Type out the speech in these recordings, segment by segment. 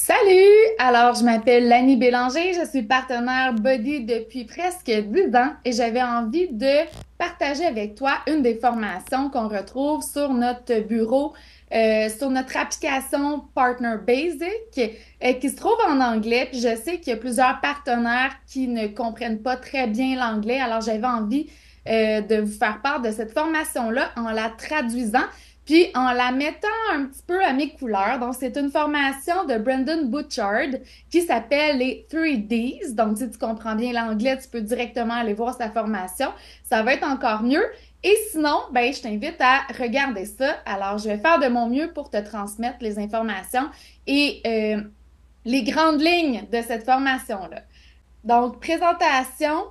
Salut! Alors, je m'appelle Lani Bélanger, je suis partenaire Body depuis presque 10 ans et j'avais envie de partager avec toi une des formations qu'on retrouve sur notre bureau, sur notre application Partner Basic, qui se trouve en anglais. Puis je sais qu'il y a plusieurs partenaires qui ne comprennent pas très bien l'anglais, alors j'avais envie, de vous faire part de cette formation-là en la traduisant. Puis en la mettant un petit peu à mes couleurs. Donc, c'est une formation de Brendan Butchard qui s'appelle les 3Ds. Donc, si tu comprends bien l'anglais, tu peux directement aller voir sa formation. Ça va être encore mieux. Et sinon, ben, je t'invite à regarder ça. Alors, je vais faire de mon mieux pour te transmettre les informations et les grandes lignes de cette formation-là. Donc, présentation,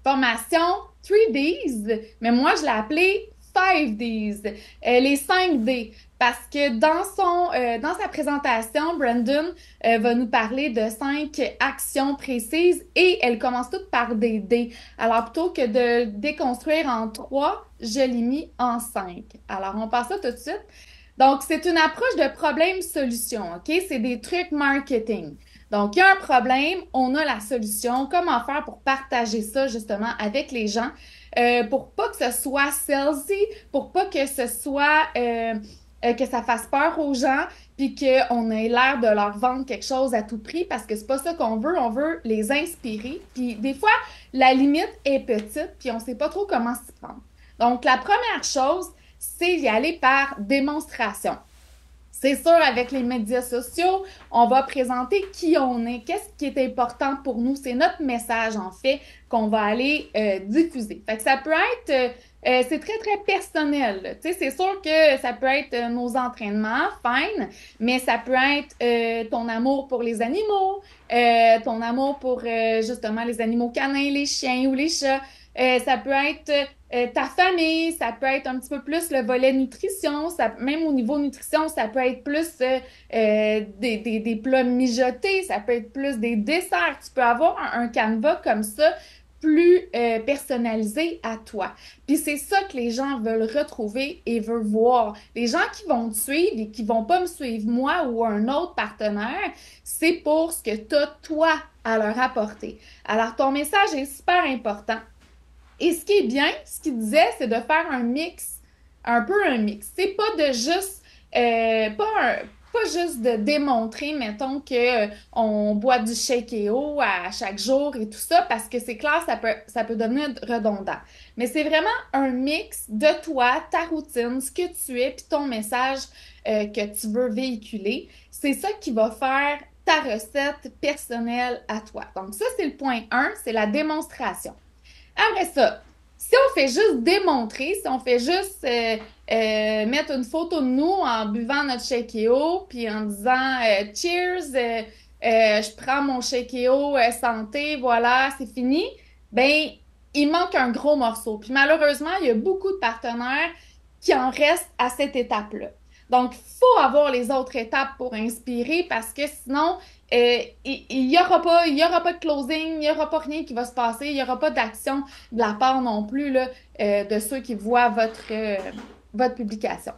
formation 3Ds, mais moi, je l'ai appelée 5Ds, les 5D, parce que dans sa présentation, Brandon va nous parler de 5 actions précises et elle commence toutes par des D. Alors, plutôt que de déconstruire en 3, je l'ai mis en 5. Alors, on passe ça tout de suite. Donc, c'est une approche de problème-solution, OK? C'est des trucs marketing. Donc, il y a un problème, on a la solution. Comment faire pour partager ça justement avec les gens, pour pas que ce soit salesy, pour pas que ce soit que ça fasse peur aux gens, puis qu'on ait l'air de leur vendre quelque chose à tout prix, parce que c'est pas ça qu'on veut. On veut les inspirer. Puis des fois, la limite est petite, puis on sait pas trop comment s'y prendre. Donc, la première chose, c'est y aller par démonstration. C'est sûr, avec les médias sociaux, on va présenter qui on est, qu'est-ce qui est important pour nous. C'est notre message, en fait, qu'on va aller diffuser. Fait que ça peut être, c'est très, très personnel. Tu sais, c'est sûr que ça peut être nos entraînements, fine, mais ça peut être ton amour pour les animaux, ton amour pour justement les animaux canins, les chiens ou les chats. Ça peut être ta famille, ça peut être un petit peu plus le volet nutrition, même au niveau nutrition, ça peut être plus des plats mijotés, ça peut être plus des desserts. Tu peux avoir un canevas comme ça, plus personnalisé à toi. Puis c'est ça que les gens veulent retrouver et veulent voir. Les gens qui vont te suivre et qui vont pas me suivre moi ou un autre partenaire, c'est pour ce que tu as toi à leur apporter. Alors ton message est super important. Et ce qui est bien, ce qu'il disait, c'est de faire un mix, un peu un mix. C'est pas de juste, pas juste de démontrer, mettons, que on boit du Shake.io à chaque jour et tout ça, parce que c'est clair, ça peut devenir redondant. Mais c'est vraiment un mix de toi, ta routine, ce que tu es, puis ton message que tu veux véhiculer. C'est ça qui va faire ta recette personnelle à toi. Donc ça, c'est le point 1, c'est la démonstration. Après ça, si on fait juste démontrer, si on fait juste mettre une photo de nous en buvant notre Shake.io, puis en disant Cheers, je prends mon Shake.io santé, voilà, c'est fini, ben il manque un gros morceau. Puis malheureusement, il y a beaucoup de partenaires qui en restent à cette étape-là. Donc, il faut avoir les autres étapes pour inspirer parce que sinon, il y aura pas de closing, il n'y aura pas rien qui va se passer, il n'y aura pas d'action de la part non plus là, de ceux qui voient votre publication.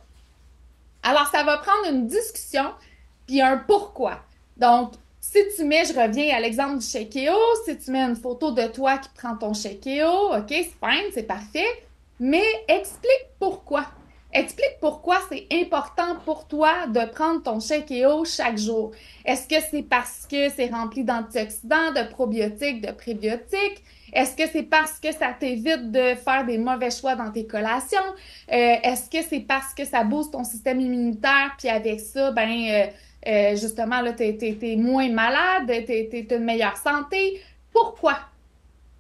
Alors, ça va prendre une discussion puis un pourquoi. Donc, si tu mets, je reviens à l'exemple du Shake.io, si tu mets une photo de toi qui prend ton Shake.io, OK, c'est fine, c'est parfait, mais explique pourquoi. Explique pourquoi c'est important pour toi de prendre ton Shake.io chaque jour. Est-ce que c'est parce que c'est rempli d'antioxydants, de probiotiques, de prébiotiques? Est-ce que c'est parce que ça t'évite de faire des mauvais choix dans tes collations? Est-ce que c'est parce que ça booste ton système immunitaire, puis avec ça, justement, là, t'es moins malade, t'es une meilleure santé? Pourquoi?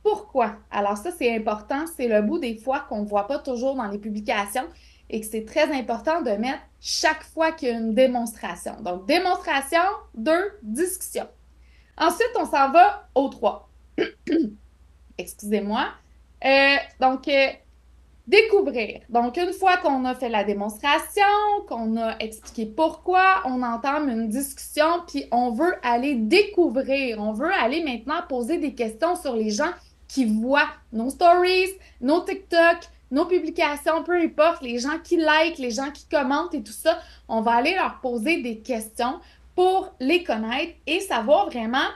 Pourquoi? Alors ça, c'est important. C'est le bout des fois qu'on ne voit pas toujours dans les publications et que c'est très important de mettre chaque fois qu'il y a une démonstration. Donc, démonstration, 2, discussion. Ensuite, on s'en va au 3. Excusez-moi. Donc, découvrir. Donc, une fois qu'on a fait la démonstration, qu'on a expliqué pourquoi, on entame une discussion, puis on veut aller découvrir. On veut aller maintenant poser des questions sur les gens qui voient nos stories, nos TikTok, nos publications, peu importe, les gens qui like, les gens qui commentent et tout ça. On va aller leur poser des questions pour les connaître et savoir vraiment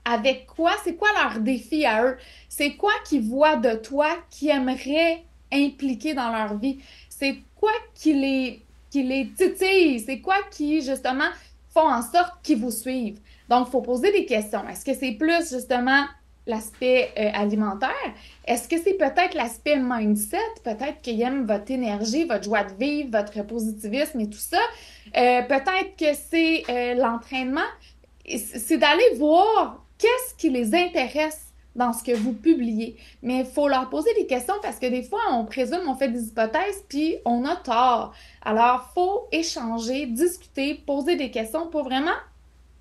avec quoi, c'est quoi leur défi à eux, c'est quoi qu'ils voient de toi qu'ils aimeraient impliquer dans leur vie, c'est quoi qui les titille, c'est quoi qui, justement, font en sorte qu'ils vous suivent. Donc, il faut poser des questions. Est-ce que c'est plus, justement, l'aspect alimentaire? Est-ce que c'est peut-être l'aspect mindset? Peut-être qu'ils aiment votre énergie, votre joie de vivre, votre positivisme et tout ça. Peut-être que c'est l'entraînement. C'est d'aller voir qu'est-ce qui les intéresse dans ce que vous publiez. Mais il faut leur poser des questions parce que des fois, on présume, on fait des hypothèses, puis on a tort. Alors, il faut échanger, discuter, poser des questions pour vraiment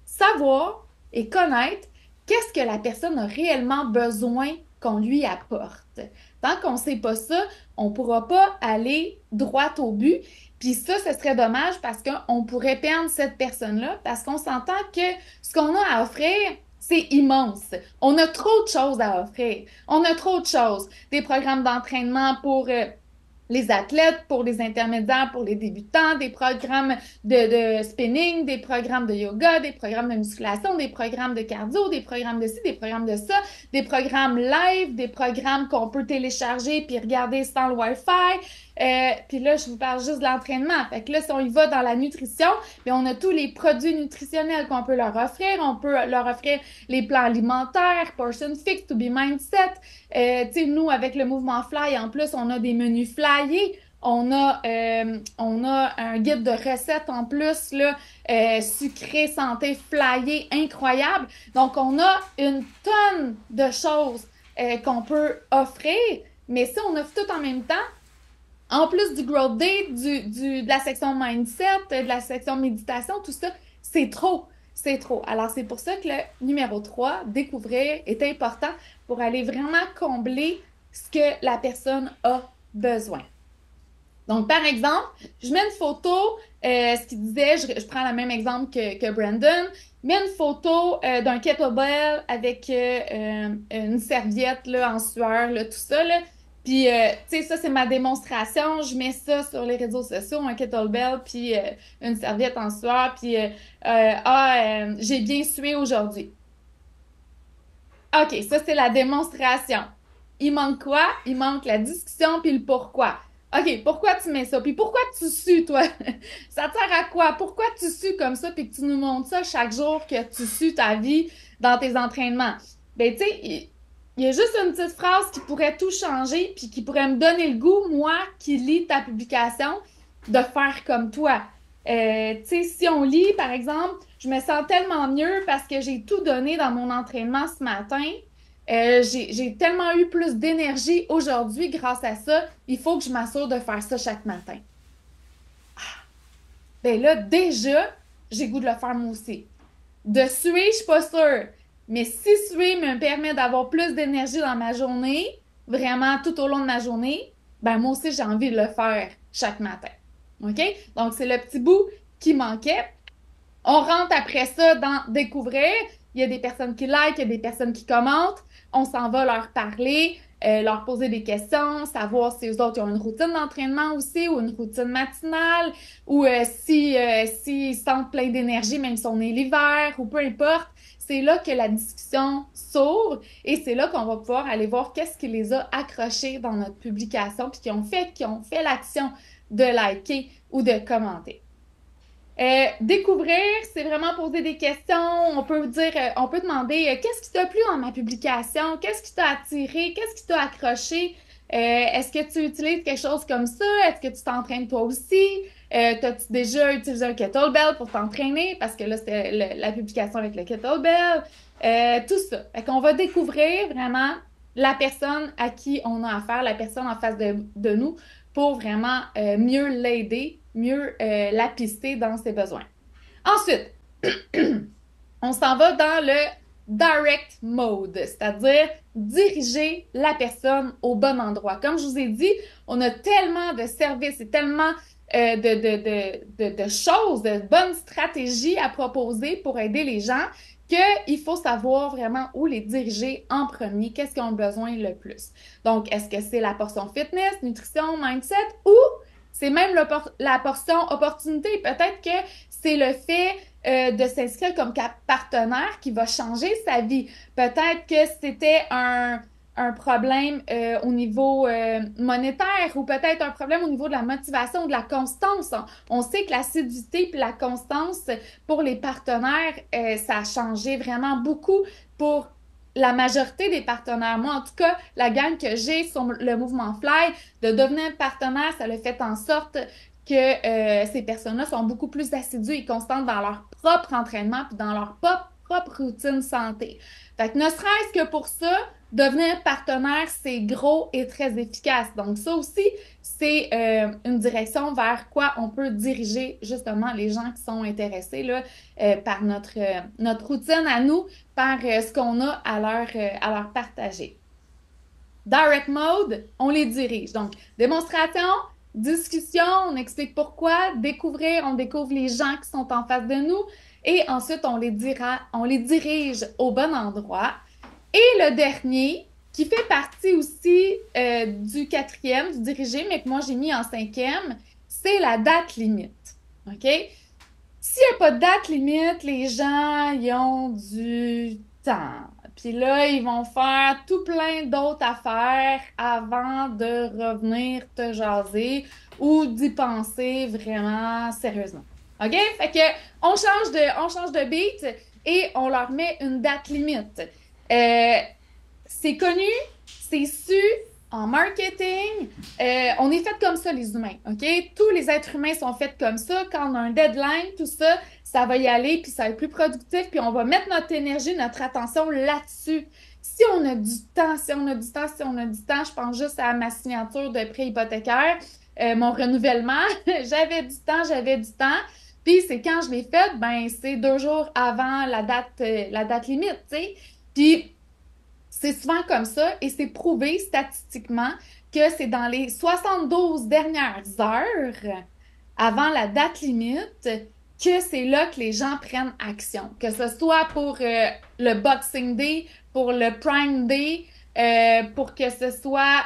savoir et connaître qu'est-ce que la personne a réellement besoin qu'on lui apporte. Tant qu'on ne sait pas ça, on ne pourra pas aller droit au but. Puis ça, ce serait dommage parce qu'on pourrait perdre cette personne-là parce qu'on s'entend que ce qu'on a à offrir, c'est immense. On a trop de choses à offrir. On a trop de choses. Des programmes d'entraînement pour les athlètes, pour les intermédiaires, pour les débutants, des programmes de spinning, des programmes de yoga, des programmes de musculation, des programmes de cardio, des programmes de ci, des programmes de ça, des programmes live, des programmes qu'on peut télécharger puis regarder sans le Wi-Fi. Puis là, je vous parle juste de l'entraînement. Fait que là, si on y va dans la nutrition, bien, on a tous les produits nutritionnels qu'on peut leur offrir. On peut leur offrir les plans alimentaires, Portion Fix, To Be Mindset. Tu sais, nous, avec le mouvement Fly, en plus, on a des menus flyés. On a un guide de recettes en plus, là, sucré, santé, flyé, incroyable. Donc, on a une tonne de choses qu'on peut offrir, mais si on offre tout en même temps, en plus du Growth Day, de la section Mindset, de la section Méditation, tout ça, c'est trop. C'est trop. Alors, c'est pour ça que le numéro 3, découvrir, est important pour aller vraiment combler ce que la personne a besoin. Donc, par exemple, je mets une photo, ce qu'il disait, je prends le même exemple que Brandon, mets une photo d'un kettlebell avec une serviette là, en sueur, là, tout ça. Là. Puis, tu sais, ça, c'est ma démonstration. Je mets ça sur les réseaux sociaux, un kettlebell, puis une serviette en sueur, puis j'ai bien sué aujourd'hui. OK, ça, c'est la démonstration. Il manque quoi? Il manque la discussion puis le pourquoi. OK, pourquoi tu mets ça? Puis pourquoi tu sues, toi? Ça te sert à quoi? Pourquoi tu sues comme ça puis que tu nous montres ça chaque jour que tu sues ta vie dans tes entraînements? Ben, tu sais, il y a juste une petite phrase qui pourrait tout changer puis qui pourrait me donner le goût, moi, qui lis ta publication, de faire comme toi. Tu sais, si on lit, par exemple, je me sens tellement mieux parce que j'ai tout donné dans mon entraînement ce matin. J'ai tellement eu plus d'énergie aujourd'hui grâce à ça. Il faut que je m'assure de faire ça chaque matin. Ben là, déjà, j'ai goût de le faire moi aussi. De suer, je suis pas sûre. Mais si suer me permet d'avoir plus d'énergie dans ma journée, vraiment tout au long de ma journée, ben moi aussi, j'ai envie de le faire chaque matin. OK? Donc, c'est le petit bout qui manquait. On rentre après ça dans découvrir. Il y a des personnes qui like, il y a des personnes qui commentent. On s'en va leur parler, leur poser des questions, savoir si eux autres ont une routine d'entraînement aussi ou une routine matinale ou s'ils sentent plein d'énergie même si on est l'hiver ou peu importe. C'est là que la discussion s'ouvre et c'est là qu'on va pouvoir aller voir qu'est-ce qui les a accrochés dans notre publication puis qui ont fait l'action de liker ou de commenter. Découvrir, c'est vraiment poser des questions. On peut dire, on peut demander qu'est-ce qui t'a plu dans ma publication? Qu'est-ce qui t'a attiré? Qu'est-ce qui t'a accroché? Est-ce que tu utilises quelque chose comme ça? Est-ce que tu t'entraînes toi aussi? T'as-tu déjà utilisé un kettlebell pour t'entraîner? Parce que là, c'était la publication avec le kettlebell. Tout ça. Fait qu'on va découvrir vraiment la personne à qui on a affaire, la personne en face de nous pour vraiment mieux l'aider, mieux la pister dans ses besoins. Ensuite, on s'en va dans le direct mode, c'est-à-dire diriger la personne au bon endroit. Comme je vous ai dit, on a tellement de services et tellement de choses, de bonnes stratégies à proposer pour aider les gens qu'il faut savoir vraiment où les diriger en premier, qu'est-ce qu'ils ont besoin le plus. Donc, est-ce que c'est la portion fitness, nutrition, mindset ou c'est même la portion opportunité? Peut-être que c'est le fait de s'inscrire comme partenaire qui va changer sa vie. Peut-être que c'était un problème au niveau monétaire ou peut-être un problème au niveau de la motivation ou de la constance. On sait que l'assiduité et la constance pour les partenaires, ça a changé vraiment beaucoup pour la majorité des partenaires. Moi, en tout cas, la gang que j'ai sur le mouvement Fly, de devenir partenaire, ça le fait en sorte que ces personnes-là sont beaucoup plus assidues et constantes dans leur propre entraînement puis dans leur propre routine santé. Fait que ne serait-ce que pour ça, devenir partenaire, c'est gros et très efficace. Donc ça aussi, c'est une direction vers quoi on peut diriger justement les gens qui sont intéressés là, par notre routine à nous, par ce qu'on a à leur partager. Direct mode, on les dirige. Donc, démonstration, discussion, on explique pourquoi, découvrir, on découvre les gens qui sont en face de nous et ensuite on les dirige au bon endroit. Et le dernier, qui fait partie aussi du quatrième, du dirigé, mais que moi j'ai mis en cinquième, c'est la date limite. OK? S'il n'y a pas de date limite, les gens, ils ont du temps. Puis là, ils vont faire tout plein d'autres affaires avant de revenir te jaser ou d'y penser vraiment sérieusement. OK? Fait que on change de beat et on leur met une date limite. Euh, c'est connu, c'est su en marketing. On est fait comme ça, les humains, OK? Tous les êtres humains sont faits comme ça. Quand on a un deadline, tout ça, ça va y aller, puis ça va être plus productif, puis on va mettre notre énergie, notre attention là-dessus. Si on a du temps, si on a du temps, si on a du temps, je pense juste à ma signature de prêt hypothécaire, mon renouvellement, j'avais du temps. Puis c'est quand je l'ai fait, ben c'est 2 jours avant la date limite, tu sais. Puis c'est souvent comme ça et c'est prouvé statistiquement que c'est dans les 72 dernières heures avant la date limite que c'est là que les gens prennent action. Que ce soit pour le Boxing Day, pour le Prime Day, pour que ce soit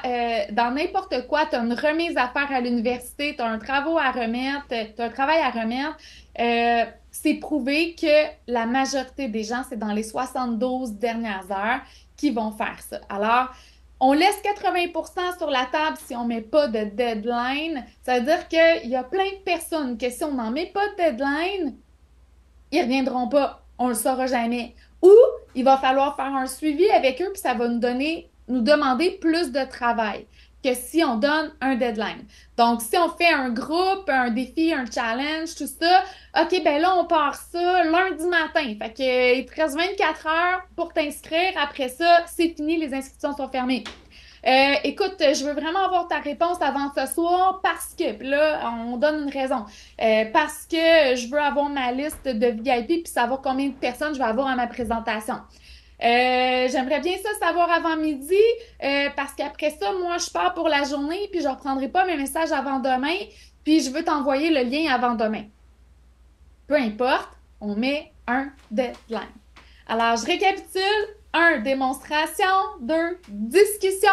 dans n'importe quoi, tu as une remise à faire à l'université, tu as un travail à remettre, t'as un travail à remettre. C'est prouvé que la majorité des gens, c'est dans les 72 dernières heures qui vont faire ça. Alors, on laisse 80% sur la table si on ne met pas de deadline. Ça veut dire qu'il y a plein de personnes que si on n'en met pas de deadline, ils ne reviendront pas. On ne le saura jamais. Ou il va falloir faire un suivi avec eux, puis ça va nous demander plus de travail que si on donne un deadline. Donc, si on fait un groupe, un défi, un challenge, tout ça, OK, ben là, on part ça lundi matin. Fait que, il te reste 24 heures pour t'inscrire. Après ça, c'est fini, les inscriptions sont fermées. Écoute, je veux vraiment avoir ta réponse avant ce soir parce que, puis là, on donne une raison. Parce que je veux avoir ma liste de VIP puis savoir combien de personnes je vais avoir à ma présentation. J'aimerais bien ça savoir avant midi parce qu'après ça, moi, je pars pour la journée puis je ne reprendrai pas mes messages avant demain puis je veux t'envoyer le lien avant demain. Peu importe, on met un deadline. Alors, je récapitule. 1, démonstration. 2, discussion.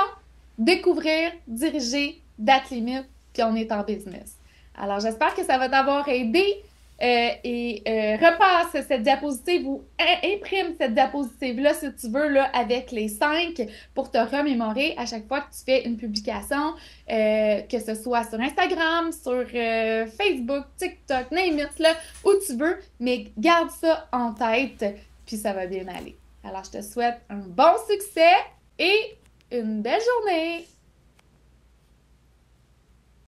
Découvrir, diriger, date limite, puis on est en business. Alors, j'espère que ça va t'avoir aidé repasse cette diapositive ou imprime cette diapositive-là si tu veux, là, avec les 5 pour te remémorer à chaque fois que tu fais une publication, que ce soit sur Instagram, sur Facebook, TikTok, name it, là, où tu veux, mais garde ça en tête, puis ça va bien aller. Alors, je te souhaite un bon succès et une belle journée!